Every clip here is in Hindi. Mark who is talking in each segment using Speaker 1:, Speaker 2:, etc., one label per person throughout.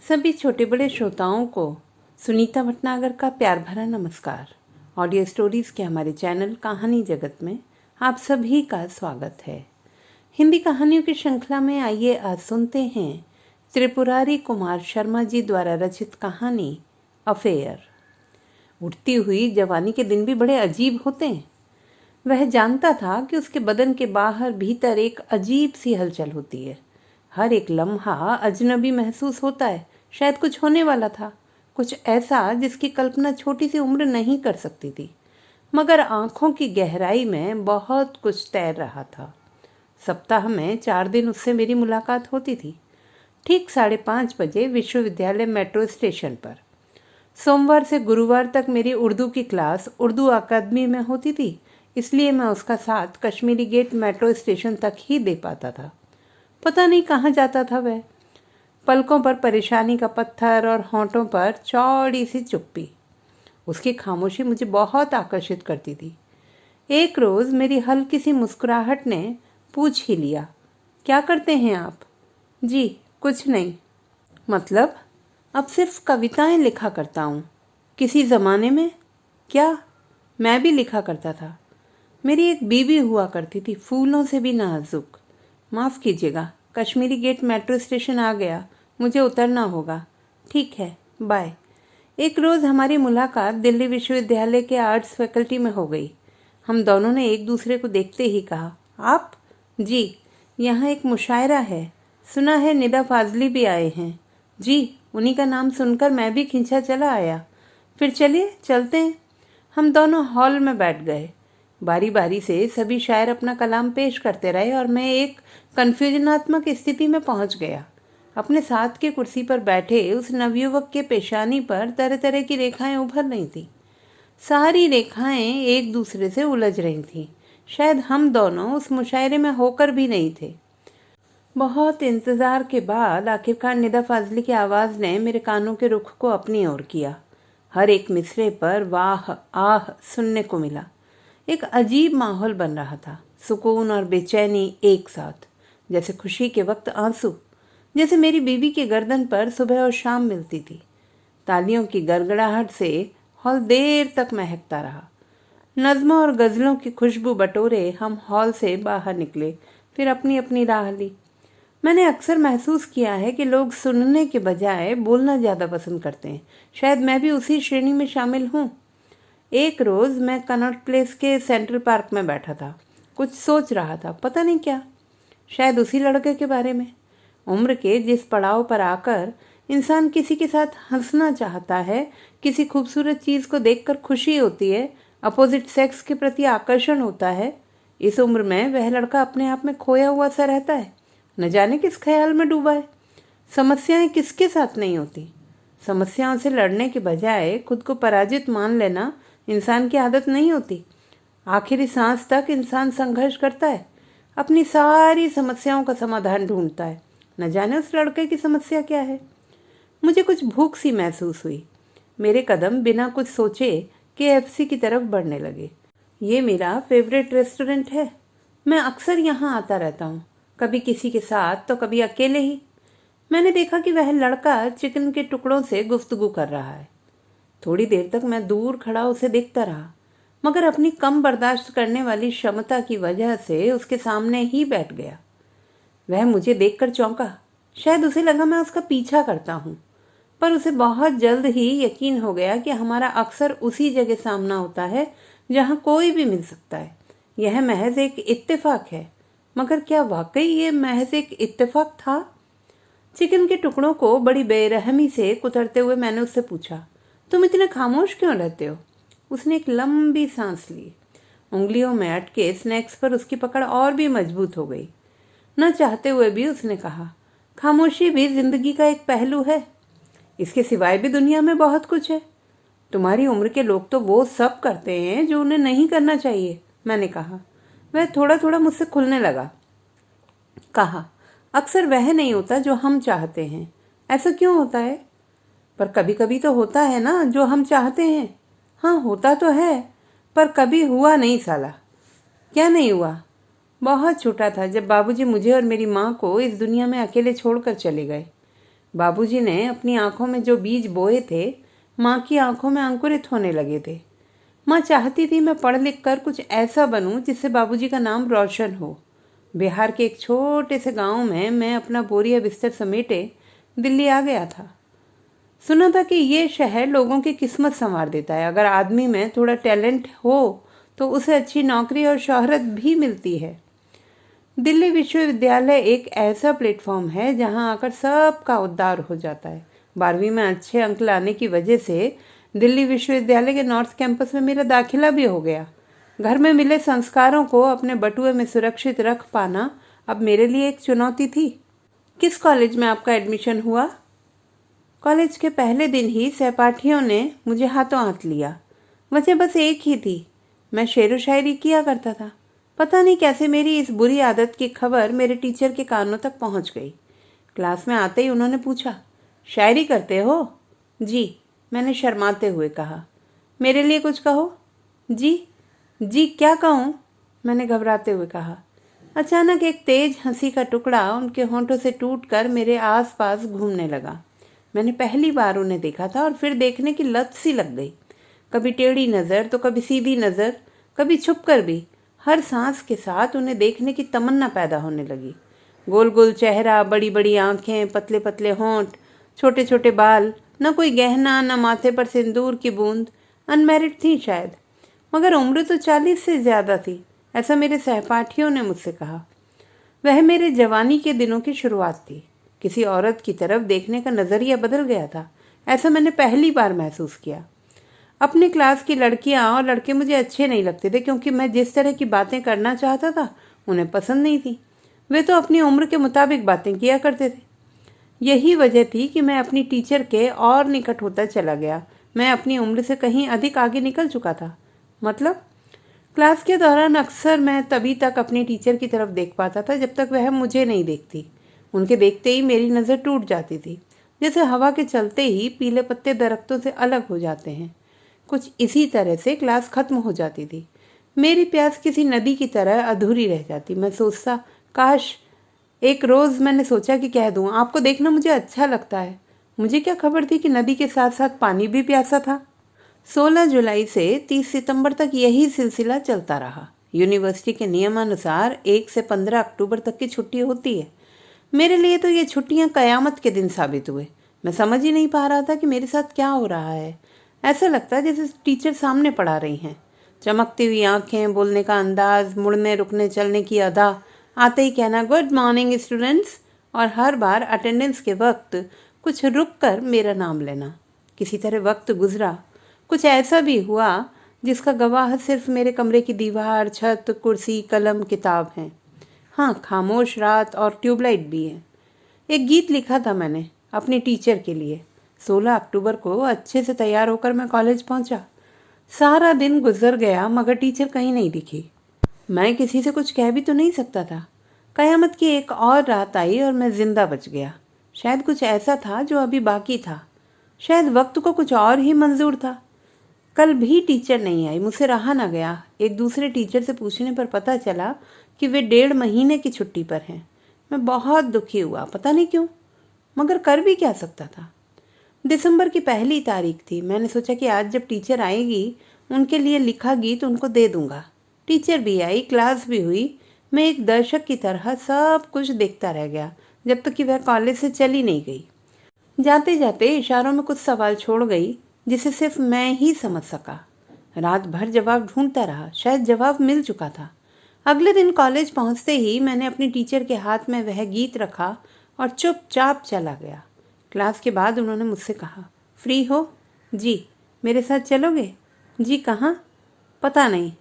Speaker 1: सभी छोटे बड़े श्रोताओं को सुनीता भटनागर का प्यार भरा नमस्कार। ऑडियो स्टोरीज़ के हमारे चैनल कहानी जगत में आप सभी का स्वागत है। हिंदी कहानियों की श्रृंखला में आइए आज सुनते हैं त्रिपुरारी कुमार शर्मा जी द्वारा रचित कहानी अफेयर। उठती हुई जवानी के दिन भी बड़े अजीब होते हैं। वह जानता था कि उसके बदन के बाहर भीतर एक अजीब सी हलचल होती है। हर एक लम्हा अजनबी महसूस होता है। शायद कुछ होने वाला था, कुछ ऐसा जिसकी कल्पना छोटी सी उम्र नहीं कर सकती थी, मगर आंखों की गहराई में बहुत कुछ तैर रहा था। सप्ताह में 4 दिन उससे मेरी मुलाकात होती थी, ठीक 5:30 बजे विश्वविद्यालय मेट्रो स्टेशन पर। सोमवार से गुरुवार तक मेरी उर्दू की क्लास उर्दू अकादमी में होती थी, इसलिए मैं उसका साथ कश्मीरी गेट मेट्रो स्टेशन तक ही दे पाता था। पता नहीं कहाँ जाता था वह। पलकों पर परेशानी का पत्थर और होंठों पर चौड़ी सी चुप्पी। उसकी खामोशी मुझे बहुत आकर्षित करती थी। एक रोज़ मेरी हल्की सी मुस्कुराहट ने पूछ ही लिया, क्या करते हैं आप? जी कुछ नहीं। मतलब? अब सिर्फ कविताएं लिखा करता हूँ। किसी ज़माने में? क्या? मैं भी लिखा करता था। मेरी एक बीवी हुआ करती थी, फूलों से भी नाजुक। माफ़ कीजिएगा, कश्मीरी गेट मेट्रो स्टेशन आ गया, मुझे उतरना होगा। ठीक है, बाय। एक रोज़ हमारी मुलाकात दिल्ली विश्वविद्यालय के आर्ट्स फैकल्टी में हो गई। हम दोनों ने एक दूसरे को देखते ही कहा, आप? जी, यहाँ एक मुशायरा है, सुना है निदा फाजली भी आए हैं। जी, उन्हीं का नाम सुनकर मैं भी खिंचा चला आया। फिर चलिए चलते हैं। हम दोनों हॉल में बैठ गए। बारी बारी से सभी शायर अपना कलाम पेश करते रहे और मैं एक कन्फ्यूजनात्मक स्थिति में पहुंच गया। अपने साथ की कुर्सी पर बैठे उस नवयुवक के पेशानी पर तरह तरह की रेखाएं उभर रही थीं। सारी रेखाएं एक दूसरे से उलझ रही थीं। शायद हम दोनों उस मुशायरे में होकर भी नहीं थे। बहुत इंतज़ार के बाद आखिरकार निदा फाजली की आवाज़ ने मेरे कानों के रुख को अपनी ओर किया। हर एक मिसरे पर वाह आह सुनने को मिला। एक अजीब माहौल बन रहा था, सुकून और बेचैनी एक साथ, जैसे खुशी के वक्त आंसू, जैसे मेरी बीवी की गर्दन पर सुबह और शाम मिलती थी। तालियों की गड़गड़ाहट से हॉल देर तक महकता रहा। नज़्मों और गज़लों की खुशबू बटोरे हम हॉल से बाहर निकले, फिर अपनी अपनी राह ली। मैंने अक्सर महसूस किया है कि लोग सुनने के बजाय बोलना ज़्यादा पसंद करते हैं। शायद मैं भी उसी श्रेणी में शामिल हूँ। एक रोज़ मैं कनॉट प्लेस के सेंट्रल पार्क में बैठा था, कुछ सोच रहा था, पता नहीं क्या। शायद उसी लड़के के बारे में। उम्र के जिस पड़ाव पर आकर इंसान किसी के साथ हंसना चाहता है, किसी खूबसूरत चीज़ को देखकर खुशी होती है, अपोजिट सेक्स के प्रति आकर्षण होता है, इस उम्र में वह लड़का अपने आप में खोया हुआ सा रहता है। न जाने किस ख्याल में डूबा है। समस्याएं किसके साथ नहीं होती। समस्याओं से लड़ने के बजाय खुद को पराजित मान लेना इंसान की आदत नहीं होती। आखिरी सांस तक इंसान संघर्ष करता है, अपनी सारी समस्याओं का समाधान ढूंढता है। न जाने उस लड़के की समस्या क्या है। मुझे कुछ भूख सी महसूस हुई। मेरे कदम बिना कुछ सोचे KFC की तरफ बढ़ने लगे। ये मेरा फेवरेट रेस्टोरेंट है। मैं अक्सर यहाँ आता रहता हूँ, कभी किसी के साथ तो कभी अकेले ही। मैंने देखा कि वह लड़का चिकन के टुकड़ों से गुफ्तगू कर रहा है। थोड़ी देर तक मैं दूर खड़ा उसे देखता रहा, मगर अपनी कम बर्दाश्त करने वाली क्षमता की वजह से उसके सामने ही बैठ गया। वह मुझे देखकर चौंका। शायद उसे लगा मैं उसका पीछा करता हूँ, पर उसे बहुत जल्द ही यकीन हो गया कि हमारा अक्सर उसी जगह सामना होता है जहाँ कोई भी मिल सकता है। यह महज एक इत्तेफाक है, मगर क्या वाकई ये महज एक इत्तेफाक था? चिकन के टुकड़ों को बड़ी बेरहमी से कुतरते हुए मैंने उससे पूछा, तुम इतने खामोश क्यों रहते हो? उसने एक लंबी सांस ली। उंगलियों में अटके स्नैक्स पर उसकी पकड़ और भी मजबूत हो गई। न चाहते हुए भी उसने कहा, खामोशी भी जिंदगी का एक पहलू है। इसके सिवाय भी दुनिया में बहुत कुछ है। तुम्हारी उम्र के लोग तो वो सब करते हैं जो उन्हें नहीं करना चाहिए, मैंने कहा। वह थोड़ा थोड़ा मुझसे खुलने लगा। कहा, अक्सर वह नहीं होता जो हम चाहते हैं। ऐसा क्यों होता है? पर कभी कभी तो होता है ना जो हम चाहते हैं। हाँ होता तो है, पर कभी हुआ नहीं साला। क्या नहीं हुआ? बहुत छोटा था जब बाबूजी मुझे और मेरी माँ को इस दुनिया में अकेले छोड़कर चले गए। बाबूजी ने अपनी आंखों में जो बीज बोए थे, माँ की आंखों में अंकुरित होने लगे थे। माँ चाहती थी मैं पढ़ लिख कर कुछ ऐसा बनूं जिससे बाबूजी का नाम रोशन हो। बिहार के एक छोटे से गांव में मैं अपना बोरिया बिस्तर समेटे दिल्ली आ गया था। सुना था कि ये शहर लोगों की किस्मत संवार देता है। अगर आदमी में थोड़ा टैलेंट हो तो उसे अच्छी नौकरी और शोहरत भी मिलती है। दिल्ली विश्वविद्यालय एक ऐसा प्लेटफॉर्म है जहां आकर सबका उद्धार हो जाता है। 12वीं में अच्छे अंक लाने की वजह से दिल्ली विश्वविद्यालय के नॉर्थ कैंपस में मेरा दाखिला भी हो गया। घर में मिले संस्कारों को अपने बटुए में सुरक्षित रख पाना अब मेरे लिए एक चुनौती थी। किस कॉलेज में आपका एडमिशन हुआ? कॉलेज के पहले दिन ही सहपाठियों ने मुझे हाथों हाथ लिया। वजह बस एक ही थी, मैं शेरो शायरी किया करता था। पता नहीं कैसे मेरी इस बुरी आदत की खबर मेरे टीचर के कानों तक पहुंच गई। क्लास में आते ही उन्होंने पूछा, शायरी करते हो? जी, मैंने शर्माते हुए कहा। मेरे लिए कुछ कहो। जी जी क्या कहूँ? मैंने घबराते हुए कहा। अचानक एक तेज हंसी का टुकड़ा उनके होंठों से टूटकर मेरे आसपास घूमने लगा। मैंने पहली बार उन्हें देखा था और फिर देखने की लत सी लग गई। कभी टेढ़ी नज़र तो कभी सीधी नज़र, कभी छुपकर भी। हर सांस के साथ उन्हें देखने की तमन्ना पैदा होने लगी। गोल गोल चेहरा, बड़ी बड़ी आंखें, पतले पतले होंठ, छोटे छोटे बाल, न कोई गहना, न माथे पर सिंदूर की बूंद। अनमैरिड थी शायद, मगर उम्र तो 40 से ज़्यादा थी, ऐसा मेरे सहपाठियों ने मुझसे कहा। वह मेरे जवानी के दिनों की शुरुआत थी। किसी औरत की तरफ देखने का नज़रिया बदल गया था, ऐसा मैंने पहली बार महसूस किया। अपने क्लास की लड़कियां और लड़के मुझे अच्छे नहीं लगते थे, क्योंकि मैं जिस तरह की बातें करना चाहता था उन्हें पसंद नहीं थी। वे तो अपनी उम्र के मुताबिक बातें किया करते थे। यही वजह थी कि मैं अपनी टीचर के और निकट होता चला गया। मैं अपनी उम्र से कहीं अधिक आगे निकल चुका था। मतलब क्लास के दौरान अक्सर मैं तभी तक अपनी टीचर की तरफ देख पाता था जब तक वह मुझे नहीं देखती। उनके देखते ही मेरी नज़र टूट जाती थी, जैसे हवा के चलते ही पीले पत्ते दरख्तों से अलग हो जाते हैं। कुछ इसी तरह से क्लास खत्म हो जाती थी। मेरी प्यास किसी नदी की तरह अधूरी रह जाती। मैं सोचता, काश एक रोज़ मैंने सोचा कि कह दूं, आपको देखना मुझे अच्छा लगता है। मुझे क्या खबर थी कि नदी के साथ साथ पानी भी प्यासा था। 16 जुलाई से 30 सितंबर तक यही सिलसिला चलता रहा। यूनिवर्सिटी के नियमानुसार 1 से 15 अक्टूबर तक की छुट्टी होती है। मेरे लिए तो ये छुट्टियां कयामत के दिन साबित हुए। मैं समझ ही नहीं पा रहा था कि मेरे साथ क्या हो रहा है। ऐसा लगता है जैसे टीचर सामने पढ़ा रही हैं। चमकती हुई आंखें, बोलने का अंदाज, मुड़ने रुकने चलने की अदा, आते ही कहना गुड मॉर्निंग स्टूडेंट्स, और हर बार अटेंडेंस के वक्त कुछ रुक कर मेरा नाम लेना। किसी तरह वक्त गुजरा। कुछ ऐसा भी हुआ जिसका गवाह सिर्फ मेरे कमरे की दीवार, छत, कुर्सी, कलम, किताब हैं। हाँ, खामोश रात और ट्यूबलाइट भी है। एक गीत लिखा था मैंने अपनी टीचर के लिए। 16 अक्टूबर को अच्छे से तैयार होकर मैं कॉलेज पहुंचा। सारा दिन गुजर गया मगर टीचर कहीं नहीं दिखी। मैं किसी से कुछ कह भी तो नहीं सकता था। कयामत की एक और रात आई और मैं जिंदा बच गया। शायद कुछ ऐसा था जो अभी बाकी था। शायद वक्त को कुछ और ही मंजूर था। कल भी टीचर नहीं आई, मुझसे रहा ना गया। एक दूसरे टीचर से पूछने पर पता चला कि वे 1.5 महीने की छुट्टी पर हैं। मैं बहुत दुखी हुआ, पता नहीं क्यों, मगर कर भी क्या सकता था। दिसंबर की पहली तारीख थी। मैंने सोचा कि आज जब टीचर आएगी उनके लिए लिखा गीत उनको दे दूंगा। टीचर भी आई, क्लास भी हुई। मैं एक दर्शक की तरह सब कुछ देखता रह गया जब तक कि वह कॉलेज से चली नहीं गई। जाते जाते इशारों में कुछ सवाल छोड़ गई जिसे सिर्फ मैं ही समझ सका। रात भर जवाब ढूंढता रहा। शायद जवाब मिल चुका था। अगले दिन कॉलेज पहुंचते ही मैंने अपनी टीचर के हाथ में वह गीत रखा और चुपचाप चला गया। क्लास के बाद उन्होंने मुझसे कहा, फ्री हो? जी। मेरे साथ चलोगे? जी। कहाँ? पता नहीं।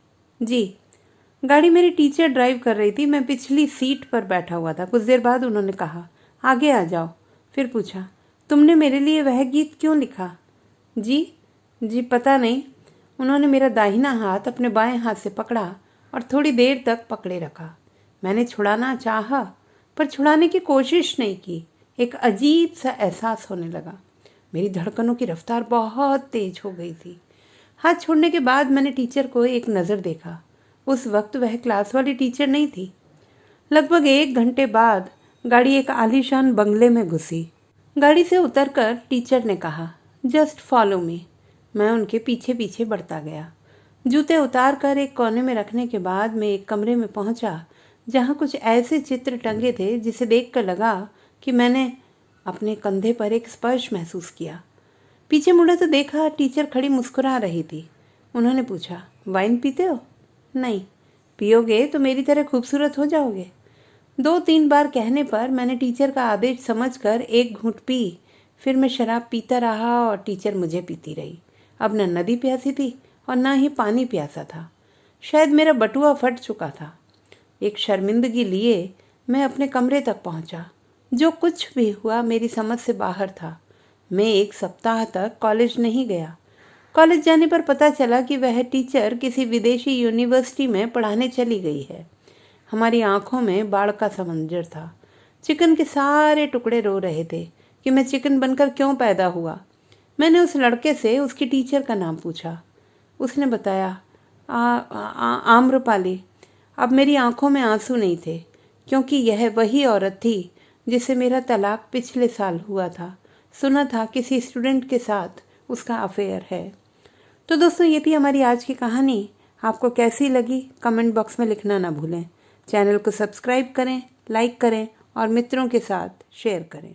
Speaker 1: जी। गाड़ी मेरी टीचर ड्राइव कर रही थी। मैं पिछली सीट पर बैठा हुआ था। कुछ देर बाद उन्होंने कहा, आगे आ जाओ। फिर पूछा, तुमने मेरे लिए वह गीत क्यों लिखा? जी। जी पता नहीं। उन्होंने मेरा दाहिना हाथ अपने बाएं हाथ से पकड़ा और थोड़ी देर तक पकड़े रखा। मैंने छुड़ाना चाहा पर छुड़ाने की कोशिश नहीं की। एक अजीब सा एहसास होने लगा। मेरी धड़कनों की रफ्तार बहुत तेज हो गई थी। हाथ छोड़ने के बाद मैंने टीचर को एक नज़र देखा। उस वक्त वह क्लास वाली टीचर नहीं थी। लगभग 1 घंटे बाद गाड़ी एक आलीशान बंगले में घुसी। गाड़ी से उतरकर टीचर ने कहा, जस्ट फॉलो मी। मैं उनके पीछे पीछे बढ़ता गया। जूते उतार कर एक कोने में रखने के बाद मैं एक कमरे में पहुंचा जहां कुछ ऐसे चित्र टंगे थे जिसे देखकर लगा कि मैंने अपने कंधे पर एक स्पर्श महसूस किया। पीछे मुड़ा तो देखा टीचर खड़ी मुस्कुरा रही थी। उन्होंने पूछा, वाइन पीते हो? नहीं। पियोगे तो मेरी तरह खूबसूरत हो जाओगे। 2-3 बार कहने पर मैंने टीचर का आदेश समझकर एक घूंट पी। फिर मैं शराब पीता रहा और टीचर मुझे पीती रही। अब न नदी प्यासी थी और न ही पानी प्यासा था। शायद मेरा बटुआ फट चुका था। एक शर्मिंदगी लिए मैं अपने कमरे तक पहुंचा। जो कुछ भी हुआ मेरी समझ से बाहर था। मैं 1 सप्ताह तक कॉलेज नहीं गया। कॉलेज जाने पर पता चला कि वह टीचर किसी विदेशी यूनिवर्सिटी में पढ़ाने चली गई है। हमारी आंखों में बाढ़ का समंदर था। चिकन के सारे टुकड़े रो रहे थे कि मैं चिकन बनकर क्यों पैदा हुआ। मैंने उस लड़के से उसकी टीचर का नाम पूछा। उसने बताया, आम्रपाली। अब मेरी आंखों में आंसू नहीं थे, क्योंकि यह वही औरत थी जिससे मेरा तलाक पिछले साल हुआ था। सुना था किसी स्टूडेंट के साथ उसका अफेयर है। तो दोस्तों, ये थी हमारी आज की कहानी। आपको कैसी लगी कमेंट बॉक्स में लिखना ना भूलें। चैनल को सब्सक्राइब करें, लाइक करें और मित्रों के साथ शेयर करें।